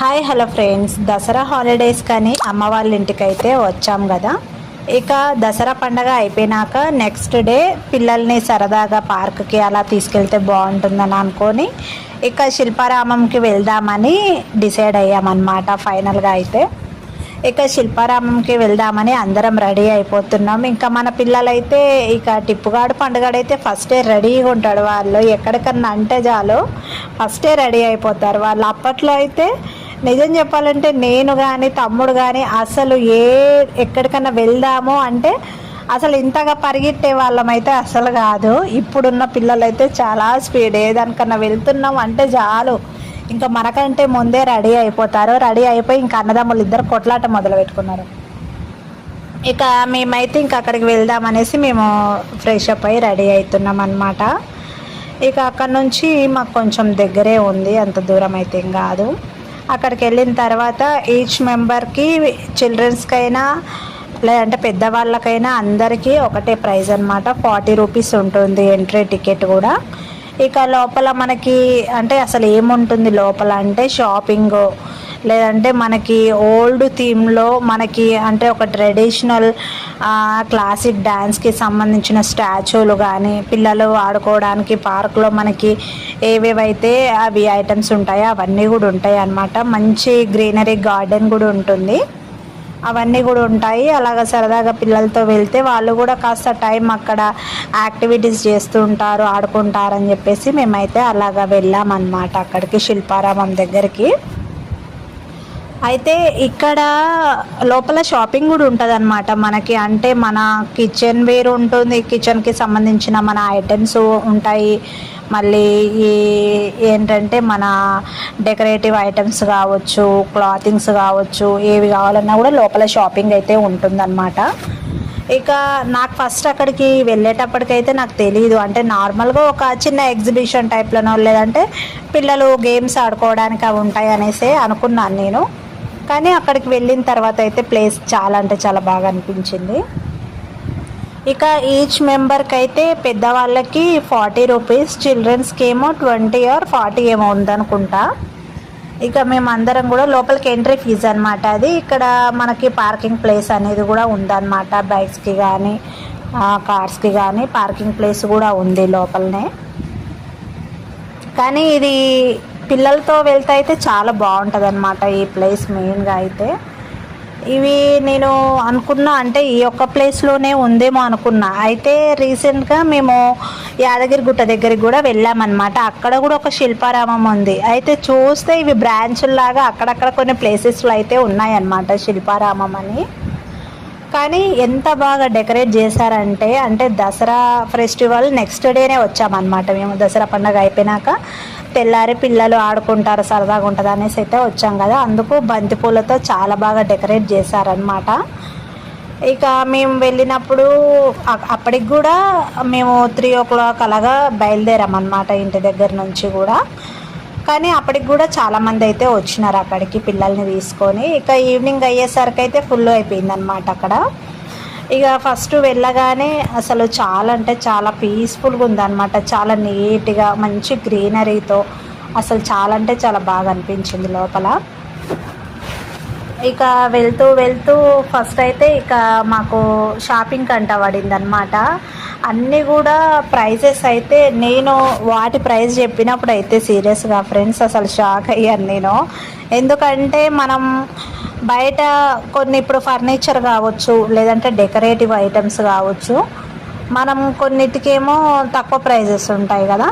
Hi hello friends, Dasara holidays కానీ అమ్మ వాళ్ళ ఇంటికి అయితే వచ్చాం కదా. ఇక దసరా పండగ అయిపోయినాక నెక్స్ట్ డే పిల్లల్ని సరదాగా పార్క్కి అలా తీసుకెళ్తే బాగుంటుందని అనుకొని ఇక శిల్పారామంకి వెళ్దామని డిసైడ్ అయ్యామన్నమాట. ఫైనల్గా అయితే ఇక శిల్పారామంకి వెళ్దామని అందరం రెడీ అయిపోతున్నాం. ఇంకా మన పిల్లలైతే ఇక టిప్పుగాడు పండుగాడైతే ఫస్టే రెడీగా ఉంటాడు. వాళ్ళు ఎక్కడికన్నా అంటే చాలు ఫస్టే రెడీ అయిపోతారు వాళ్ళు. అప్పట్లో అయితే నిజం చెప్పాలంటే నేను కానీ తమ్ముడు కానీ అసలు ఎక్కడికన్నా వెళ్దాము అంటే అసలు ఇంతగా పరిగెట్టే వాళ్ళమైతే అసలు కాదు. ఇప్పుడున్న పిల్లలైతే చాలా స్పీడ్. ఏదానికన్నా వెళ్తున్నాం అంటే చాలు ఇంకా మనకంటే ముందే రెడీ అయిపోతారు. రెడీ అయిపోయి ఇంకా అన్నదమ్ములు ఇద్దరు కొట్లాట మొదలు పెట్టుకున్నారు. ఇక మేమైతే ఇంకా అక్కడికి వెళ్దామనేసి మేము ఫ్రెష్ అప్ అయ్యి రెడీ అవుతున్నాం అన్నమాట. ఇక అక్కడ నుంచి మాకు కొంచెం దగ్గరే ఉంది, అంత దూరం అయితే ఏం కాదు. అక్కడికి వెళ్ళిన తర్వాత ఈచ్ మెంబర్కి చిల్డ్రన్స్కైనా లేదంటే పెద్దవాళ్ళకైనా అందరికీ ఒకటే ప్రైజ్ అనమాట. 40 రూపీస్ ఉంటుంది ఎంట్రీ టికెట్ కూడా. ఇక లోపల మనకి అంటే అసలు ఏముంటుంది లోపల అంటే షాపింగ్, లేదంటే మనకి ఓల్డ్ థీమ్లో మనకి అంటే ఒక ట్రెడిషనల్ క్లాసిక్ డ్యాన్స్కి సంబంధించిన స్టాచ్యూలు కానీ, పిల్లలు ఆడుకోవడానికి పార్క్లో మనకి ఏవేవైతే అవి ఐటమ్స్ ఉంటాయో అవన్నీ కూడా ఉంటాయి అన్నమాట. మంచి గ్రీనరీ గార్డెన్ కూడా ఉంటుంది, అవన్నీ కూడా ఉంటాయి. అలాగ సరదాగా పిల్లలతో వెళ్తే వాళ్ళు కూడా కాస్త టైం అక్కడ యాక్టివిటీస్ చేస్తూ ఉంటారు, ఆడుకుంటారని చెప్పేసి మేమైతే అలాగ వెళ్ళామన్నమాట అక్కడికి శిల్పారామం దగ్గరికి. అయితే ఇక్కడ లోపల షాపింగ్ కూడా ఉంటుంది అనమాట మనకి. అంటే మన కిచెన్ వేర్ ఉంటుంది, కిచెన్కి సంబంధించిన మన ఐటమ్స్ ఉంటాయి. మళ్ళీ ఏంటంటే మన డెకరేటివ్ ఐటమ్స్ కావచ్చు, క్లాతింగ్స్ కావచ్చు, ఏవి కావాలన్నా కూడా లోపల షాపింగ్ అయితే ఉంటుందన్నమాట. ఇక నాకు ఫస్ట్ అక్కడికి వెళ్ళేటప్పటికైతే నాకు తెలియదు, అంటే నార్మల్గా ఒక చిన్న ఎగ్జిబిషన్ టైప్లోనో లేదంటే పిల్లలు గేమ్స్ ఆడుకోవడానికి అవి ఉంటాయి అనేసి అనుకున్నాను నేను. కానీ అక్కడికి వెళ్ళిన తర్వాత అయితే ప్లేస్ చాలా అంటే చాలా బాగా అనిపించింది. ఇక ఈచ్ మెంబర్కి అయితే పెద్దవాళ్ళకి 40 రూపీస్, చిల్డ్రన్స్కి ఏమో 20 ఆర్ 40 ఏమో ఉందనుకుంటా. ఇక మేమందరం కూడా లోపలికి ఎంట్రీ ఫీజు అనమాట అది. ఇక్కడ మనకి పార్కింగ్ ప్లేస్ అనేది కూడా ఉందన్నమాట. బైక్స్కి కానీ కార్స్కి కానీ పార్కింగ్ ప్లేస్ కూడా ఉంది లోపలనే. కానీ ఇది పిల్లలతో వెళ్తే అయితే చాలా బాగుంటుంది అనమాట ఈ ప్లేస్ మెయిన్గా అయితే. ఇవి నేను అనుకున్నా అంటే ఈ ఒక్క ప్లేస్లోనే ఉందేమో అనుకున్నా. అయితే రీసెంట్గా మేము యాదగిరిగుట్ట దగ్గరికి కూడా వెళ్ళామన్నమాట. అక్కడ కూడా ఒక శిల్పారామం ఉంది. అయితే చూస్తే ఇవి బ్రాంచుల్లాగా అక్కడక్కడ కొన్ని ప్లేసెస్లో అయితే ఉన్నాయన్నమాట శిల్పారామం అని. కానీ ఎంత బాగా డెకరేట్ చేశారంటే అంటే దసరా ఫెస్టివల్ నెక్స్ట్ డేనే వచ్చామన్నమాట మేము. దసరా పండుగ అయిపోయినాక తెల్లారి పిల్లలు ఆడుకుంటారు, సరదాగా ఉంటుంది అనేసి అయితే వచ్చాం కదా. అందుకు బంతిపూలతో చాలా బాగా డెకరేట్ చేశారనమాట. ఇక మేము వెళ్ళినప్పుడు అప్పటికి కూడా మేము 3 o'clock అలాగా బయలుదేరామన్నమాట ఇంటి దగ్గర నుంచి కూడా. కానీ అప్పటికి కూడా చాలామంది అయితే వచ్చినారు అక్కడికి పిల్లల్ని తీసుకొని. ఇక ఈవినింగ్ అయ్యేసరికి అయితే ఫుల్ అయిపోయిందనమాట అక్కడ. ఇక ఫస్ట్ వెళ్ళగానే అసలు చాలా అంటే చాలా పీస్ఫుల్గా ఉందన్నమాట. చాలా నీట్గా మంచి గ్రీనరీతో అసలు చాలా అంటే చాలా బాగా అనిపించింది లోపల. ఇక వెళ్తూ వెళ్తూ ఫస్ట్ అయితే ఇక మాకు షాపింగ్ కంట పడింది అనమాట. అన్నీ కూడా ప్రైజెస్ అయితే నేను వాటి ప్రైస్ చెప్పినప్పుడు అయితే సీరియస్గా ఫ్రెండ్స్ అసలు షాక్ అయ్యాను నేను. ఎందుకంటే మనం బయట కొన్ని ఇప్పుడు ఫర్నిచర్ కావచ్చు, లేదంటే డెకరేటివ్ ఐటమ్స్ కావచ్చు, మనం కొన్నిటికేమో తక్కువ ప్రైజెస్ ఉంటాయి కదా.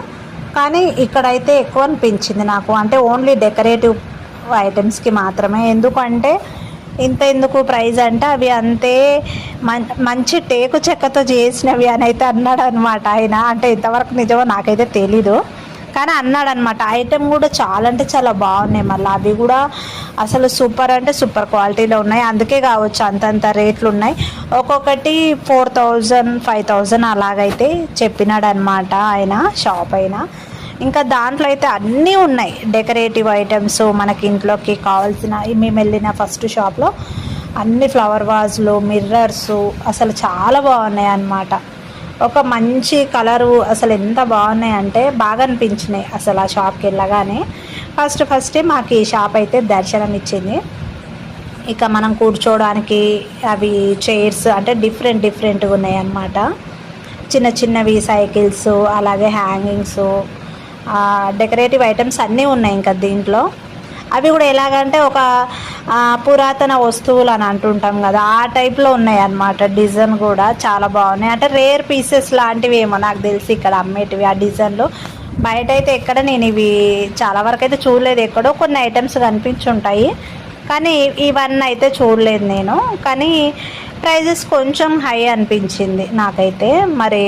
కానీ ఇక్కడైతే ఎక్కువ అనిపించింది నాకు. అంటే ఓన్లీ డెకరేటివ్ ఐటమ్స్కి మాత్రమే. ఎందుకంటే ఎందుకు ప్రైజ్ అంటే అవి అంతే మంచి టేకు చెక్కతో చేసినవి అని అయితే అన్నాడు అనమాట ఆయన. అంటే ఇంతవరకు నిజమో నాకైతే తెలీదు, కానీ అన్నాడు అనమాట. ఐటెం కూడా చాలా అంటే చాలా బాగున్నాయి. మళ్ళీ అవి కూడా అసలు సూపర్ అంటే సూపర్ క్వాలిటీలో ఉన్నాయి. అందుకే కావచ్చు అంతంత రేట్లు ఉన్నాయి. ఒక్కొక్కటి 4000 5000 అలాగైతే చెప్పినాడు అనమాట ఆయన షాప్ అయినా. ఇంకా దాంట్లో అయితే అన్నీ ఉన్నాయి డెకరేటివ్ ఐటమ్స్, మనకి ఇంట్లోకి కావాల్సిన. మేము వెళ్ళిన ఫస్ట్ షాప్లో అన్ని ఫ్లవర్ వాజ్లు, మిర్రర్స్ అసలు చాలా బాగున్నాయి అన్నమాట. ఒక మంచి కలరు అసలు ఎంత బాగున్నాయి అంటే బాగా అనిపించినాయి అసలు ఆ షాప్కి వెళ్ళగానే. ఫస్టే మాకు ఈ షాప్ అయితే దర్శనం ఇచ్చింది. ఇక మనం కూర్చోవడానికి అవి చైర్స్ అంటే డిఫరెంట్గా ఉన్నాయి అన్నమాట. చిన్న చిన్నవి సైకిల్స్, అలాగే హ్యాంగింగ్స్, డెకరేటివ్ ఐటమ్స్ అన్నీ ఉన్నాయి ఇంకా దీంట్లో. అవి కూడా ఎలాగంటే ఒక పురాతన వస్తువులు అని అంటుంటాం కదా, ఆ టైప్లో ఉన్నాయి అన్నమాట. డిజైన్ కూడా చాలా బాగున్నాయి. అంటే రేర్ పీసెస్ లాంటివి ఏమో నాకు తెలిసి ఇక్కడ అమ్మేటివి ఆ డిజైన్లు. బయట అయితే ఎక్కడ నేను ఇవి చాలా వరకు అయితే చూడలేదు. ఎక్కడో కొన్ని ఐటమ్స్ కనిపించుంటాయి కానీ ఇవన్నీ అయితే చూడలేదు నేను. కానీ ప్రైజెస్ కొంచెం హై అనిపించింది నాకైతే. మరి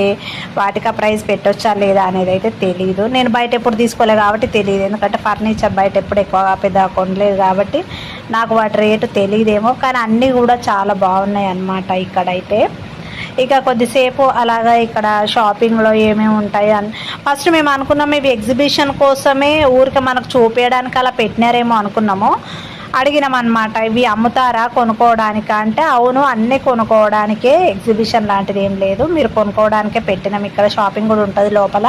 వాటికి ఆ ప్రైస్ పెట్టొచ్చా లేదా అనేది అయితే తెలియదు. నేను బయట ఎప్పుడు తీసుకోలేదు కాబట్టి తెలియదు. ఎందుకంటే ఫర్నిచర్ బయట ఎప్పుడు ఎక్కువగా పెద్ద కొనలేదు కాబట్టి నాకు వాటి రేటు తెలియదేమో. కానీ అన్నీ కూడా చాలా బాగున్నాయి అన్నమాట ఇక్కడైతే. ఇక కొద్దిసేపు అలాగా ఇక్కడ షాపింగ్లో ఏమేమి ఉంటాయి అని ఫస్ట్ మేము అనుకున్నాము ఇవి ఎగ్జిబిషన్ కోసమే ఊరికి మనకు చూపించడానికి అలా పెట్టినారేమో అనుకున్నాము. అడిగినామన్నమాట, ఇవి అమ్ముతారా కొనుక్కోవడానికా అంటే అవును అన్నీ కొనుక్కోవడానికే, ఎగ్జిబిషన్ లాంటిది ఏం లేదు, మీరు కొనుక్కోవడానికే పెట్టినాం, ఇక్కడ షాపింగ్ కూడా ఉంటుంది లోపల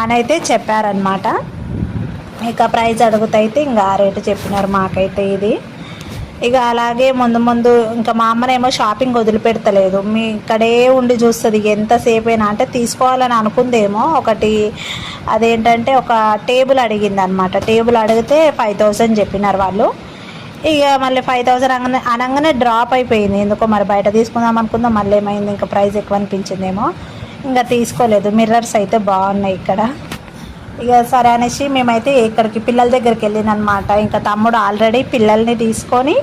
అని అయితే చెప్పారనమాట. ఇక ప్రైస్ అడుగుతైతే ఇంకా ఆ రేటు చెప్పినారు మాకైతే ఇది. ఇక అలాగే ముందు ఇంకా మా అమ్మనేమో షాపింగ్ వదిలిపెడతలేదు, మీ ఇక్కడే ఉండి చూస్తుంది ఎంతసేపు అయినా. అంటే తీసుకోవాలని అనుకుందేమో ఒకటి, అదేంటంటే ఒక టేబుల్ అడిగింది అనమాట. టేబుల్ అడిగితే 5000 చెప్పినారు వాళ్ళు. ఇక మళ్ళీ 5000 అనగానే డ్రాప్ అయిపోయింది ఎందుకో. మరి బయట తీసుకుందాం అనుకుందాం, మళ్ళీ ఏమైంది ఇంకా ప్రైస్ ఎక్కువ అనిపించిందేమో, ఇంకా తీసుకోలేదు. మిర్రర్స్ అయితే బాగున్నాయి ఇక్కడ. ఇక సరే అనేసి మేమైతే ఇక్కడికి పిల్లల దగ్గరికి వెళ్ళినమాట. ఇంకా తమ్ముడు ఆల్రెడీ పిల్లల్ని తీసుకొని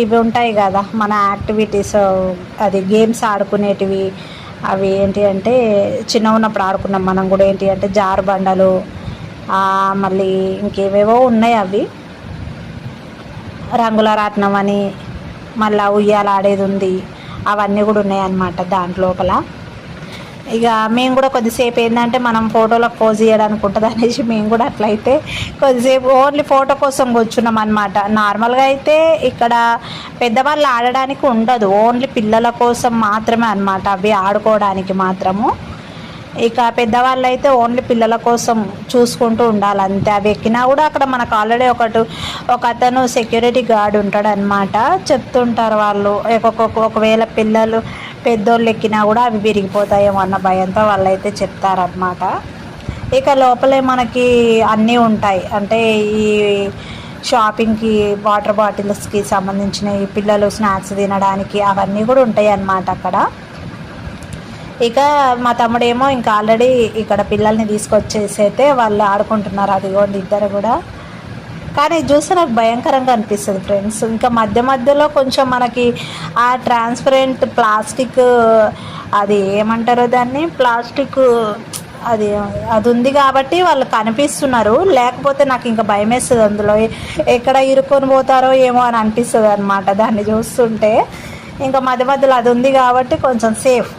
ఇవి ఉంటాయి కదా మన యాక్టివిటీస్, అది గేమ్స్ ఆడుకునేటివి, అవి ఏంటి అంటే చిన్న ఉన్నప్పుడు ఆడుకున్నాం మనం కూడా, ఏంటి అంటే జారు బండలు, మళ్ళీ ఇంకేవేవో ఉన్నాయి అవి, రంగుల రాట్నం అని, మళ్ళీ ఉయ్యాల ఆడేది ఉంది, అవన్నీ కూడా ఉన్నాయి అన్నమాట దాంట్లోపల. ఇక మేము కూడా కొద్దిసేపు ఏంటంటే మనం ఫోటోలకు పోజ్ చేయడానికి ఉంటుంది అనేసి మేము కూడా అట్లయితే కొద్దిసేపు ఓన్లీ ఫోటో కోసం కూర్చున్నాం అనమాట. నార్మల్గా అయితే ఇక్కడ పెద్దవాళ్ళు ఆడడానికి ఉండదు, ఓన్లీ పిల్లల కోసం మాత్రమే అనమాట, అవి ఆడుకోవడానికి మాత్రము. ఇక పెద్దవాళ్ళు అయితే ఓన్లీ పిల్లల కోసం చూసుకుంటూ ఉండాలి అంతే. అవి ఎక్కినా కూడా అక్కడ మనకు ఆల్రెడీ ఒక అతను సెక్యూరిటీ గార్డ్ ఉంటాడు అనమాట. చెప్తుంటారు వాళ్ళు, ఒకవేళ పిల్లలు పెద్దోళ్ళు ఎక్కినా కూడా అవి విరిగిపోతాయేమో అన్న భయంతో వాళ్ళైతే చెప్తారనమాట. ఇక లోపలే మనకి అన్నీ ఉంటాయి, అంటే ఈ షాపింగ్కి వాటర్ బాటిల్స్కి సంబంధించిన పిల్లలు స్నాక్స్ తినడానికి అవన్నీ కూడా ఉంటాయి అన్నమాట అక్కడ. ఇక మా తమ్ముడేమో ఇంకా ఆల్రెడీ ఇక్కడ పిల్లల్ని తీసుకొచ్చేసి అయితే వాళ్ళు ఆడుకుంటున్నారు, అదిగోండి ఇద్దరు కూడా. కానీ చూస్తే నాకు భయంకరంగా అనిపిస్తుంది ఫ్రెండ్స్. ఇంకా మధ్యలో కొంచెం మనకి ఆ ట్రాన్స్పరెంట్ ప్లాస్టిక్, అది ఏమంటారో దాన్ని, ప్లాస్టిక్ అది ఉంది కాబట్టి వాళ్ళు కనిపిస్తున్నారు. లేకపోతే నాకు ఇంకా భయం వేస్తుంది, అందులో ఎక్కడ ఇరుక్కొని పోతారో ఏమో అని అనిపిస్తుంది అనమాట దాన్ని చూస్తుంటే. ఇంకా మధ్యలో అది ఉంది కాబట్టి కొంచెం సేఫ్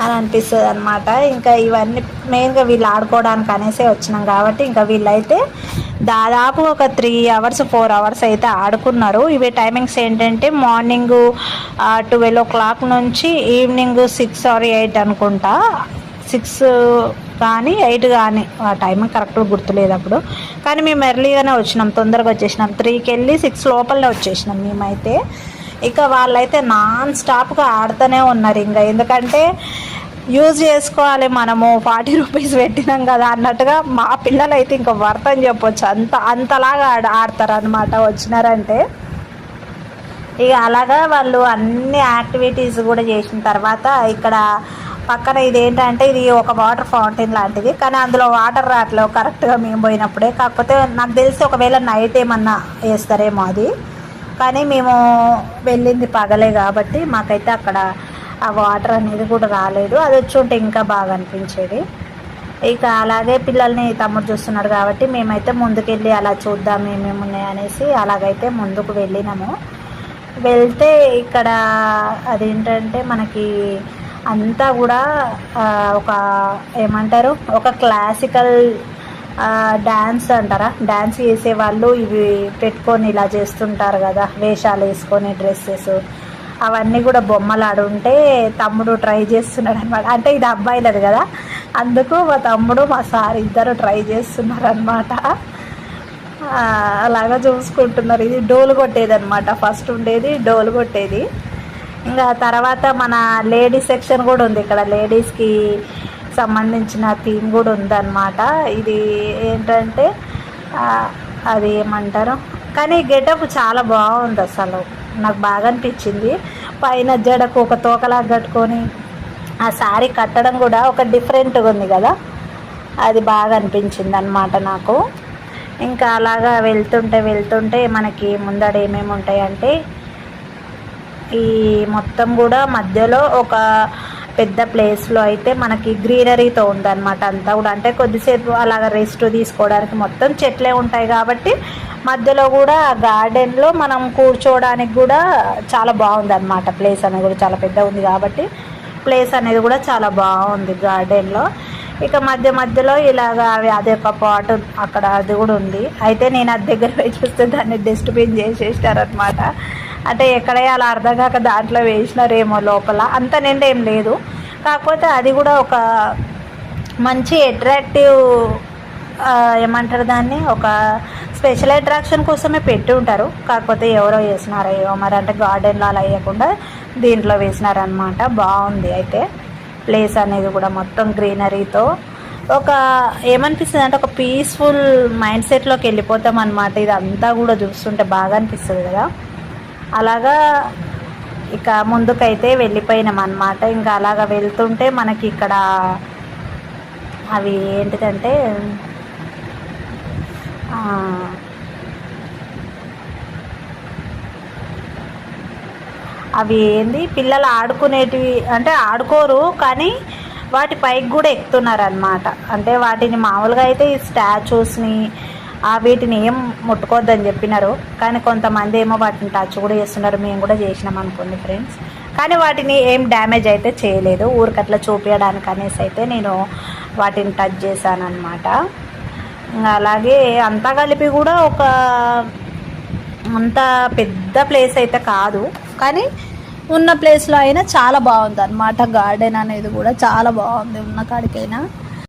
అని అనిపిస్తుంది అనమాట. ఇంకా ఇవన్నీ మెయిన్గా వీళ్ళు ఆడుకోవడానికి అనేసే వచ్చినాం కాబట్టి ఇంకా వీళ్ళైతే దాదాపు ఒక 3 hours 4 hours అయితే ఆడుకున్నారు. ఇవి టైమింగ్స్ ఏంటంటే మార్నింగ్ 12 o'clock నుంచి ఈవినింగ్ 6 or 8 అనుకుంటా, 6 కానీ 8 కానీ, ఆ టైమింగ్ కరెక్ట్గా గుర్తులేదు అప్పుడు. కానీ మేము ఎర్లీగానే వచ్చినాం, తొందరగా వచ్చేసినాం, 3కి వెళ్ళి 6 లోపలనే వచ్చేసినాం మేమైతే. ఇక వాళ్ళైతే నాన్ స్టాప్గా ఆడుతూనే ఉన్నారు ఇంకా, ఎందుకంటే యూజ్ చేసుకోవాలి మనము 40 రూపీస్ పెట్టినాం కదా అన్నట్టుగా. మా పిల్లలు అయితే ఇంకా వర్త్ అని చెప్పొచ్చు, అంతలాగా ఆడతారు అనమాట వచ్చినారంటే. ఇక అలాగా వాళ్ళు అన్ని యాక్టివిటీస్ కూడా చేసిన తర్వాత ఇక్కడ పక్కన ఇదేంటంటే ఇది ఒక వాటర్ ఫౌంటైన్ లాంటిది, కానీ అందులో వాటర్ రావట్లేవు కరెక్ట్గా మేము పోయినప్పుడే. కాకపోతే నాకు తెలిసి ఒకవేళ నైట్ ఏమన్నా వేస్తారేమో అది, కానీ మేము వెళ్ళింది పగలే కాబట్టి మాకైతే అక్కడ ఆ వాటర్ అనేది కూడా రాలేదు. అది వచ్చి ఉంటే ఇంకా బాగా అనిపించేది. ఇక అలాగే పిల్లల్ని తమ్ముడు చూస్తున్నాడు కాబట్టి మేమైతే ముందుకెళ్ళి అలా చూద్దాం ఏమేమి ఉన్నాయనేసి అలాగైతే ముందుకు వెళ్ళినాము. వెళ్తే ఇక్కడ అదేంటంటే మనకి అంతా కూడా ఒక ఏమంటారు, ఒక క్లాసికల్ డ్యాన్స్ అంటారా, డ్యాన్స్ చేసేవాళ్ళు ఇవి పెట్టుకొని ఇలా చేస్తుంటారు కదా, వేషాలు వేసుకొని డ్రెస్సెస్ అవన్నీ కూడా బొమ్మలు ఆడుంటే తమ్ముడు ట్రై చేస్తున్నాడు అనమాట. అంటే ఇది అబ్బాయిలది కదా, అందుకు మా తమ్ముడు మా సార్ ఇద్దరు ట్రై చేస్తున్నారు అనమాట. అలాగా చూసుకుంటున్నారు. ఇది డోలు కొట్టేది అనమాట, ఫస్ట్ ఉండేది డోలు కొట్టేది. ఇంకా తర్వాత మన లేడీస్ సెక్షన్ కూడా ఉంది ఇక్కడ, లేడీస్కి సంబంధించిన థీమ్ కూడా ఉందన్నమాట. ఇది ఏంటంటే అది ఏమంటారు, కానీ గెటప్ చాలా బాగుంది, అసలు నాకు బాగా అనిపించింది. పైన జడకు ఒక తోకలాగా కట్టుకొని ఆ శారీ కట్టడం కూడా ఒక డిఫరెంట్గా ఉంది కదా, అది బాగా అనిపించింది అన్నమాట నాకు. ఇంకా అలాగా వెళ్తుంటే మనకి ముందర ఏమేమి ఉంటాయంటే, ఈ మొత్తం కూడా మధ్యలో ఒక పెద్ద ప్లేస్లో అయితే మనకి గ్రీనరీతో ఉందన్నమాట అంతా కూడా. అంటే కొద్దిసేపు అలాగ రెస్ట్ తీసుకోవడానికి మొత్తం చెట్లే ఉంటాయి కాబట్టి మధ్యలో కూడా గార్డెన్లో మనం కూర్చోవడానికి కూడా చాలా బాగుంది అన్నమాట. ప్లేస్ అనేది కూడా చాలా పెద్ద ఉంది కాబట్టి ప్లేస్ అనేది కూడా చాలా బాగుంది గార్డెన్లో. ఇక మధ్యలో ఇలాగా అదే ఒక పాట్ అక్కడ అది కూడా ఉంది. అయితే నేను అది దగ్గర పోయి చూస్తే దాన్ని డస్ట్బిన్ చేసేసారనమాట. అంటే ఎక్కడ అలా అర్థం కాక దాంట్లో వేసినారేమో, లోపల అంత నిండా ఏం లేదు. కాకపోతే అది కూడా ఒక మంచి అట్రాక్టివ్ ఏమంటారు దాన్ని, ఒక స్పెషల్ అట్రాక్షన్ కోసమే పెట్టి ఉంటారు. కాకపోతే ఎవరో వేసినారో ఏమో మరి, అంటే గార్డెన్లో అలా వేయకుండా దీంట్లో వేసినారనమాట. బాగుంది అయితే ప్లేస్ అనేది కూడా మొత్తం గ్రీనరీతో. ఒక ఏమనిపిస్తుంది అంటే ఒక పీస్ఫుల్ మైండ్ సెట్లోకి వెళ్ళిపోతాం అనమాట. ఇదంతా కూడా చూస్తుంటే బాగా అనిపిస్తుంది కదా. అలాగా ఇక ముందుకైతే వెళ్ళిపోయినాం అన్నమాట. ఇంకా అలాగా వెళ్తుంటే మనకి ఇక్కడ అవి ఏంటిదంటే అవి ఏంది పిల్లలు ఆడుకునేటివి, అంటే ఆడుకోరు కానీ వాటి పైకి కూడా ఎక్కుతున్నారు అనమాట. అంటే వాటిని మామూలుగా అయితే ఈ స్టాచ్యూస్ని వీటిని ఏం ముట్టుకోవద్దని చెప్పినారు, కానీ కొంతమంది ఏమో వాటిని టచ్ కూడా చేస్తున్నారు. మేము కూడా చేసినాం అనుకోండి ఫ్రెండ్స్, కానీ వాటిని ఏం డ్యామేజ్ అయితే చేయలేదు. ఊరికట్లా చూపించడానికి అనేసి అయితే నేను వాటిని టచ్ చేశాను అనమాట. అలాగే అంతా కలిపి కూడా ఒక అంత పెద్ద ప్లేస్ అయితే కాదు, కానీ ఉన్న ప్లేస్లో అయినా చాలా బాగుంది అనమాట. గార్డెన్ అనేది కూడా చాలా బాగుంది ఉన్న కాడికైనా.